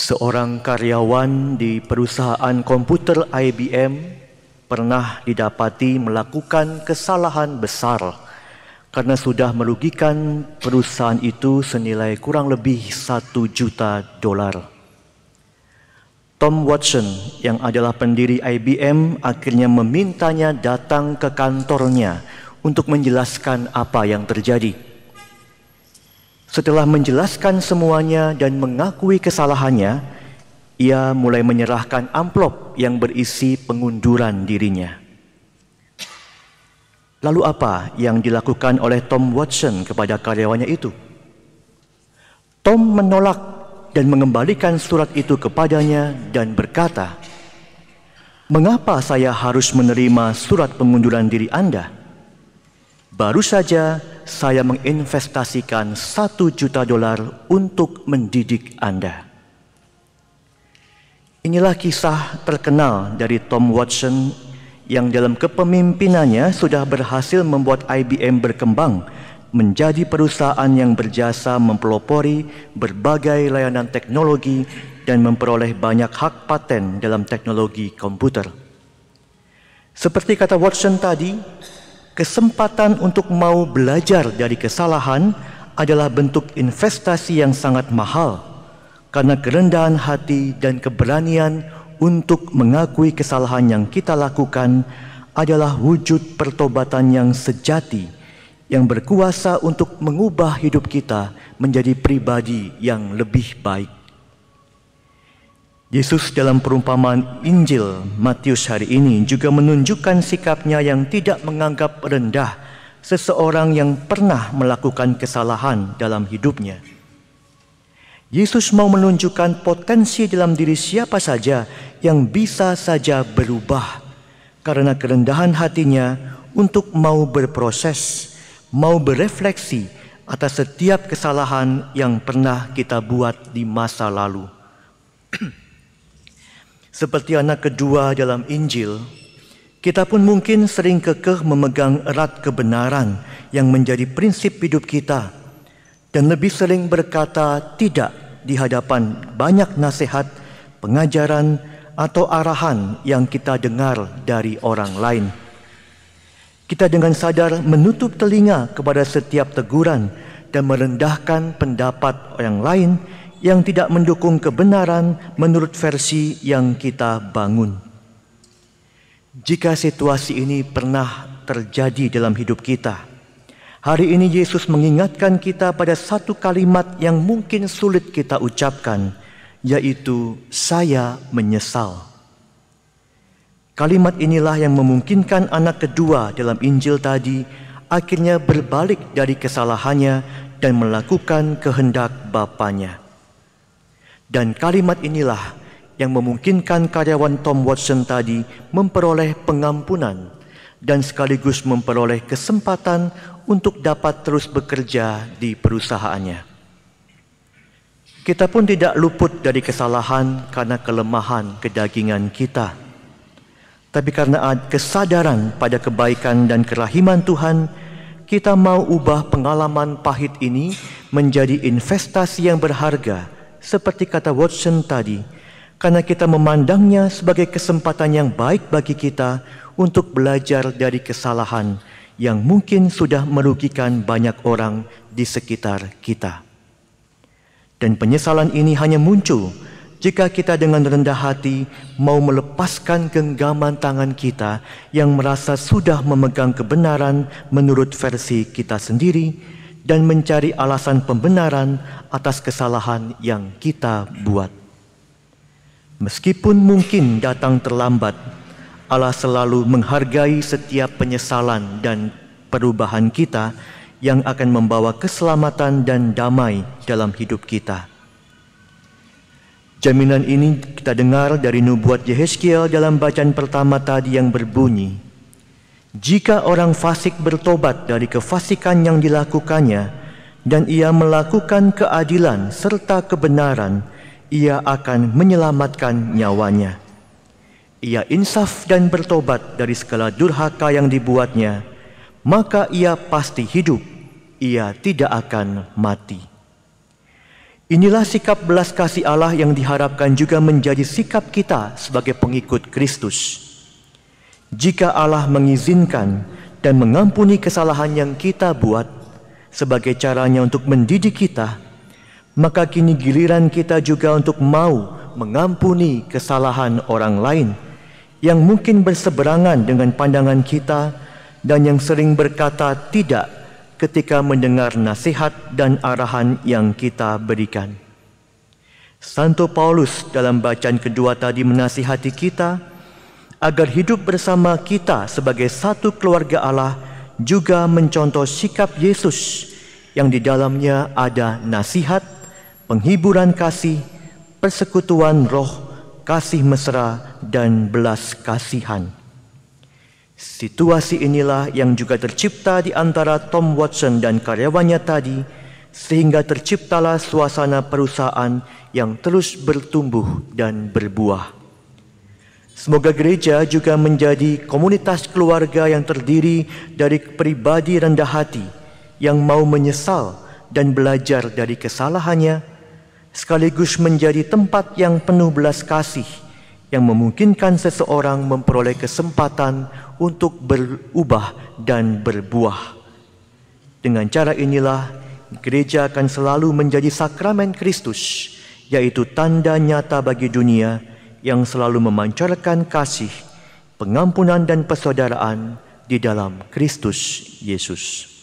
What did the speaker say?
Seorang karyawan di perusahaan komputer IBM pernah didapati melakukan kesalahan besar karena sudah merugikan perusahaan itu senilai kurang lebih $1 juta. Tom Watson yang adalah pendiri IBM akhirnya memintanya datang ke kantornya untuk menjelaskan apa yang terjadi. Setelah menjelaskan semuanya dan mengakui kesalahannya, ia mulai menyerahkan amplop yang berisi pengunduran dirinya. Lalu apa yang dilakukan oleh Tom Watson kepada karyawannya itu? Tom menolak dan mengembalikan surat itu kepadanya dan berkata, "Mengapa saya harus menerima surat pengunduran diri Anda? Baru saja saya menginvestasikan $1 juta untuk mendidik Anda." Inilah kisah terkenal dari Tom Watson yang dalam kepemimpinannya sudah berhasil membuat IBM berkembang menjadi perusahaan yang berjasa mempelopori berbagai layanan teknologi dan memperoleh banyak hak paten dalam teknologi komputer. Seperti kata Watson tadi, kesempatan untuk mau belajar dari kesalahan adalah bentuk investasi yang sangat mahal karena kerendahan hati dan keberanian untuk mengakui kesalahan yang kita lakukan adalah wujud pertobatan yang sejati yang berkuasa untuk mengubah hidup kita menjadi pribadi yang lebih baik. Yesus dalam perumpamaan Injil Matius hari ini juga menunjukkan sikapnya yang tidak menganggap rendah seseorang yang pernah melakukan kesalahan dalam hidupnya. Yesus mau menunjukkan potensi dalam diri siapa saja yang bisa saja berubah karena kerendahan hatinya untuk mau berproses, mau berefleksi atas setiap kesalahan yang pernah kita buat di masa lalu. Seperti anak kedua dalam Injil, kita pun mungkin sering kekeh memegang erat kebenaran yang menjadi prinsip hidup kita dan lebih sering berkata tidak di hadapan banyak nasihat, pengajaran, atau arahan yang kita dengar dari orang lain. Kita dengan sadar menutup telinga kepada setiap teguran dan merendahkan pendapat orang lain yang tidak mendukung kebenaran menurut versi yang kita bangun. Jika situasi ini pernah terjadi dalam hidup kita, hari ini Yesus mengingatkan kita pada satu kalimat yang mungkin sulit kita ucapkan, yaitu "Saya menyesal". Kalimat inilah yang memungkinkan anak kedua dalam Injil tadi akhirnya berbalik dari kesalahannya dan melakukan kehendak Bapanya. Dan kalimat inilah yang memungkinkan karyawan Tom Watson tadi memperoleh pengampunan dan sekaligus memperoleh kesempatan untuk dapat terus bekerja di perusahaannya. Kita pun tidak luput dari kesalahan karena kelemahan kedagingan kita. Tapi karena kesadaran pada kebaikan dan kerahiman Tuhan, kita mau ubah pengalaman pahit ini menjadi investasi yang berharga, seperti kata Watson tadi, karena kita memandangnya sebagai kesempatan yang baik bagi kita untuk belajar dari kesalahan yang mungkin sudah merugikan banyak orang di sekitar kita. Dan penyesalan ini hanya muncul jika kita dengan rendah hati mau melepaskan genggaman tangan kita yang merasa sudah memegang kebenaran menurut versi kita sendiri dan mencari alasan pembenaran atas kesalahan yang kita buat. Meskipun mungkin datang terlambat, Allah selalu menghargai setiap penyesalan dan perubahan kita yang akan membawa keselamatan dan damai dalam hidup kita. Jaminan ini kita dengar dari nubuat Yehezkiel dalam bacaan pertama tadi yang berbunyi, "Jika orang fasik bertobat dari kefasikan yang dilakukannya dan ia melakukan keadilan serta kebenaran, ia akan menyelamatkan nyawanya. Ia insaf dan bertobat dari segala durhaka yang dibuatnya, maka ia pasti hidup, ia tidak akan mati." Inilah sikap belas kasih Allah yang diharapkan juga menjadi sikap kita sebagai pengikut Kristus. Jika Allah mengizinkan dan mengampuni kesalahan yang kita buat sebagai caranya untuk mendidik kita, maka kini giliran kita juga untuk mau mengampuni kesalahan orang lain yang mungkin berseberangan dengan pandangan kita dan yang sering berkata tidak ketika mendengar nasihat dan arahan yang kita berikan. Santo Paulus dalam bacaan kedua tadi menasihati kita agar hidup bersama kita sebagai satu keluarga Allah juga mencontoh sikap Yesus yang di dalamnya ada nasihat, penghiburan kasih, persekutuan roh, kasih mesra, dan belas kasihan. Situasi inilah yang juga tercipta di antara Tom Watson dan karyawannya tadi, sehingga terciptalah suasana perusahaan yang terus bertumbuh dan berbuah. Semoga gereja juga menjadi komunitas keluarga yang terdiri dari pribadi rendah hati yang mau menyesal dan belajar dari kesalahannya, sekaligus menjadi tempat yang penuh belas kasih yang memungkinkan seseorang memperoleh kesempatan untuk berubah dan berbuah. Dengan cara inilah, gereja akan selalu menjadi sakramen Kristus, yaitu tanda nyata bagi dunia yang selalu memancarkan kasih, pengampunan dan persaudaraan di dalam Kristus Yesus.